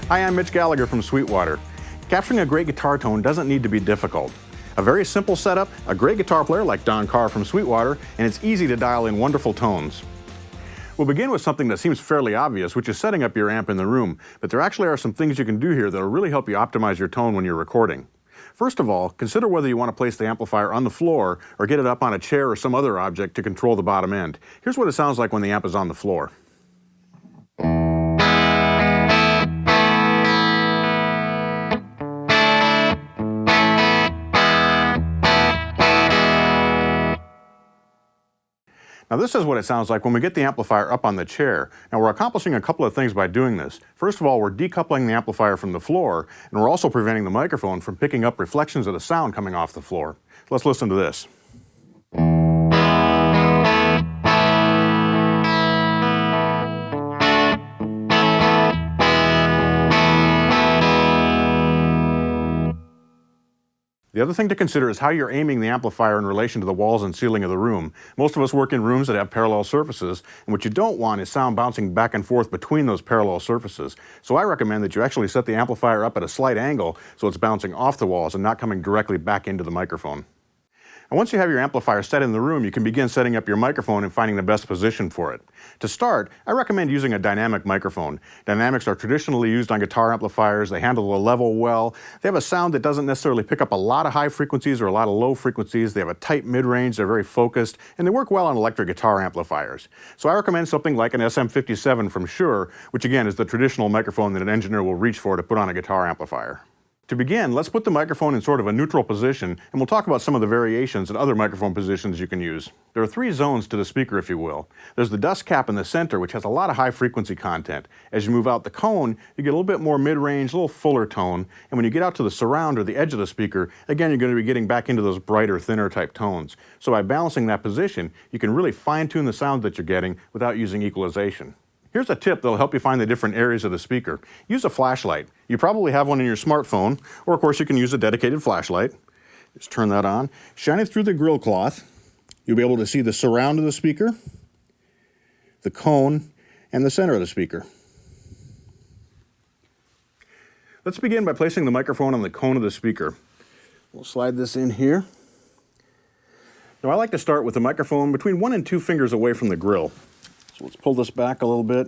Hi, I'm Mitch Gallagher from Sweetwater. Capturing a great guitar tone doesn't need to be difficult. A very simple setup, a great guitar player like Carr from Sweetwater, and it's easy to dial in wonderful tones. We'll begin with something that seems fairly obvious, which is setting up your amp in the room, but there actually are some things you can do here that will really help you optimize your tone when you're recording. First of all, consider whether you want to place the amplifier on the floor or get it up on a chair or some other object to control the bottom end. Here's what it sounds like when the amp is on the floor. Now this is what it sounds like when we get the amplifier up on the chair. Now we're accomplishing a couple of things by doing this. First of all, we're decoupling the amplifier from the floor, and we're also preventing the microphone from picking up reflections of the sound coming off the floor. Let's listen to this. The other thing to consider is how you're aiming the amplifier in relation to the walls and ceiling of the room. Most of us work in rooms that have parallel surfaces, and what you don't want is sound bouncing back and forth between those parallel surfaces. So I recommend that you actually set the amplifier up at a slight angle so it's bouncing off the walls and not coming directly back into the microphone. And once you have your amplifier set in the room, you can begin setting up your microphone and finding the best position for it. To start, I recommend using a dynamic microphone. Dynamics are traditionally used on guitar amplifiers. They handle the level well. They have a sound that doesn't necessarily pick up a lot of high frequencies or a lot of low frequencies. They have a tight mid-range, they're very focused, and they work well on electric guitar amplifiers. So I recommend something like an SM57 from Shure, which again is the traditional microphone that an engineer will reach for to put on a guitar amplifier. To begin, let's put the microphone in sort of a neutral position, and we'll talk about some of the variations and other microphone positions you can use. There are three zones to the speaker, if you will. There's the dust cap in the center, which has a lot of high frequency content. As you move out the cone, you get a little bit more mid-range, a little fuller tone, and when you get out to the surround or the edge of the speaker, again, you're going to be getting back into those brighter, thinner type tones. So by balancing that position, you can really fine-tune the sound that you're getting without using equalization. Here's a tip that'll help you find the different areas of the speaker. Use a flashlight. You probably have one in your smartphone, or of course you can use a dedicated flashlight. Just turn that on. Shine it through the grill cloth. You'll be able to see the surround of the speaker, the cone, and the center of the speaker. Let's begin by placing the microphone on the cone of the speaker. We'll slide this in here. Now I like to start with the microphone between 1 and 2 fingers away from the grill. So let's pull this back a little bit.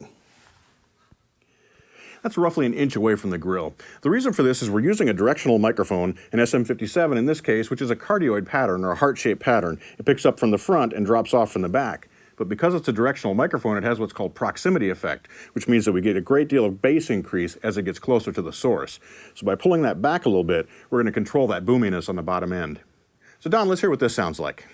That's roughly an inch away from the grill. The reason for this is we're using a directional microphone, an SM57 in this case, which is a cardioid pattern or a heart-shaped pattern. It picks up from the front and drops off from the back. But because it's a directional microphone, it has what's called proximity effect, which means that we get a great deal of bass increase as it gets closer to the source. So by pulling that back a little bit, we're going to control that boominess on the bottom end. So Don, let's hear what this sounds like.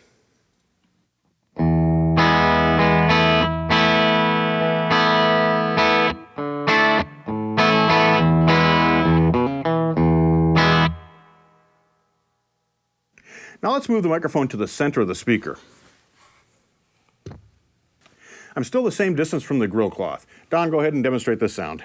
Now let's move the microphone to the center of the speaker. I'm still the same distance from the grill cloth. Don, go ahead and demonstrate this sound.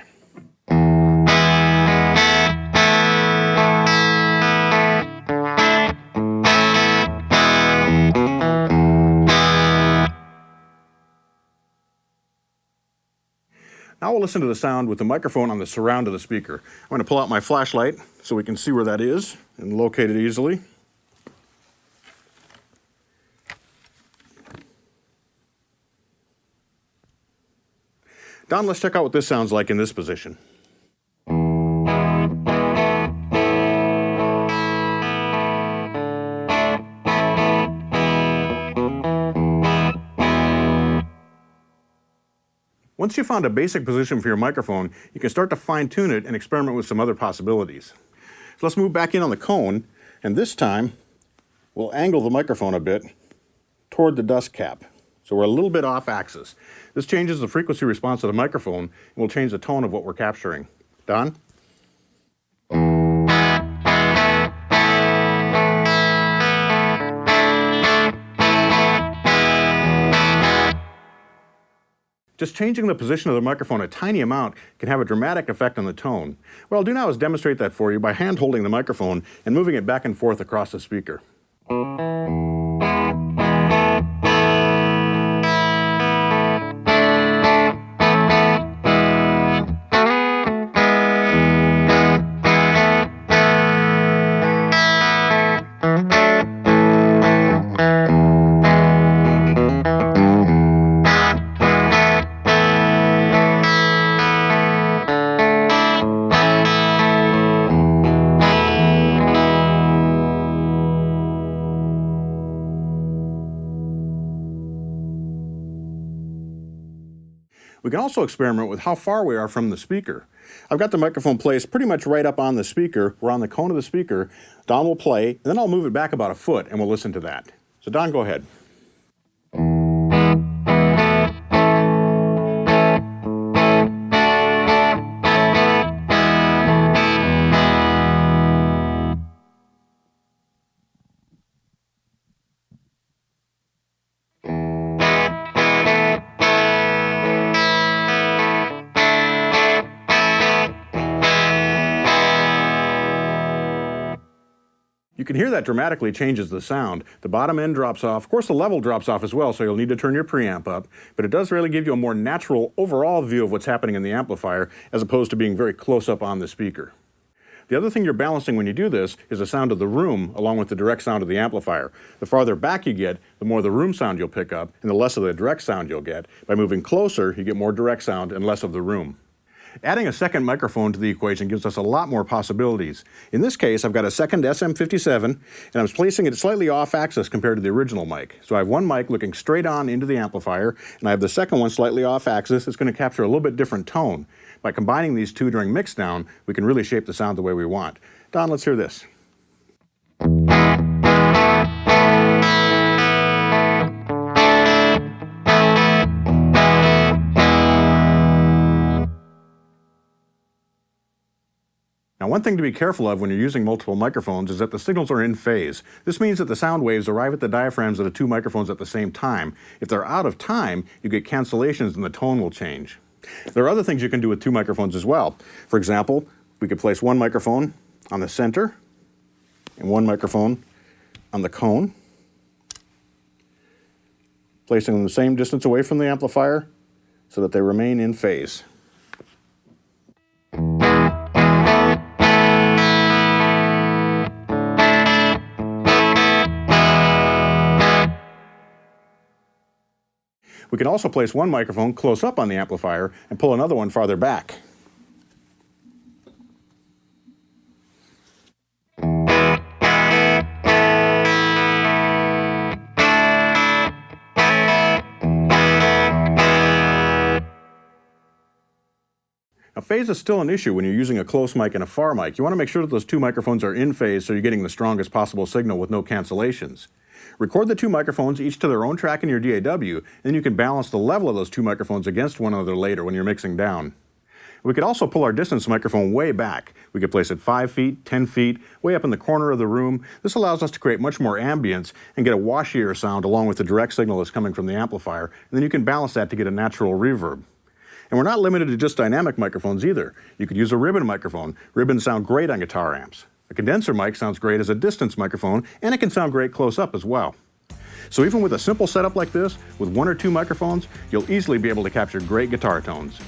Now we'll listen to the sound with the microphone on the surround of the speaker. I'm going to pull out my flashlight so we can see where that is and locate it easily. Don, let's check out what this sounds like in this position. Once you've found a basic position for your microphone, you can start to fine-tune it and experiment with some other possibilities. So let's move back in on the cone, and this time we'll angle the microphone a bit toward the dust cap. So we're a little bit off axis. This changes the frequency response of the microphone and will change the tone of what we're capturing. Don? Just changing the position of the microphone a tiny amount can have a dramatic effect on the tone. What I'll do now is demonstrate that for you by hand holding the microphone and moving it back and forth across the speaker. We can also experiment with how far we are from the speaker. I've got the microphone placed pretty much right up on the speaker. We're on the cone of the speaker. Don will play, and then I'll move it back about a foot, and we'll listen to that. So Don, go ahead. You can hear that dramatically changes the sound. The bottom end drops off. Of course, the level drops off as well, so you'll need to turn your preamp up. But it does really give you a more natural overall view of what's happening in the amplifier, as opposed to being very close up on the speaker. The other thing you're balancing when you do this is the sound of the room along with the direct sound of the amplifier. The farther back you get, the more the room sound you'll pick up, and the less of the direct sound you'll get. By moving closer, you get more direct sound and less of the room. Adding a second microphone to the equation gives us a lot more possibilities. In this case, I've got a second SM57, and I'm placing it slightly off axis compared to the original mic. So I have one mic looking straight on into the amplifier, and I have the second one slightly off axis. It's going to capture a little bit different tone. By combining these two during mixdown, we can really shape the sound the way we want. Don, let's hear this. Now, one thing to be careful of when you're using multiple microphones is that the signals are in phase. This means that the sound waves arrive at the diaphragms of the two microphones at the same time. If they're out of time, you get cancellations and the tone will change. There are other things you can do with two microphones as well. For example, we could place one microphone on the center and one microphone on the cone, placing them the same distance away from the amplifier so that they remain in phase. We can also place one microphone close up on the amplifier and pull another one farther back. Now, phase is still an issue when you're using a close mic and a far mic. You want to make sure that those two microphones are in phase so you're getting the strongest possible signal with no cancellations. Record the two microphones each to their own track in your DAW, and then you can balance the level of those two microphones against one another later when you're mixing down. We could also pull our distance microphone way back. We could place it 5 feet, 10 feet, way up in the corner of the room. This allows us to create much more ambience and get a washier sound along with the direct signal that's coming from the amplifier, and then you can balance that to get a natural reverb. And we're not limited to just dynamic microphones either. You could use a ribbon microphone. Ribbons sound great on guitar amps. A condenser mic sounds great as a distance microphone, and it can sound great close up as well. So even with a simple setup like this, with one or two microphones, you'll easily be able to capture great guitar tones.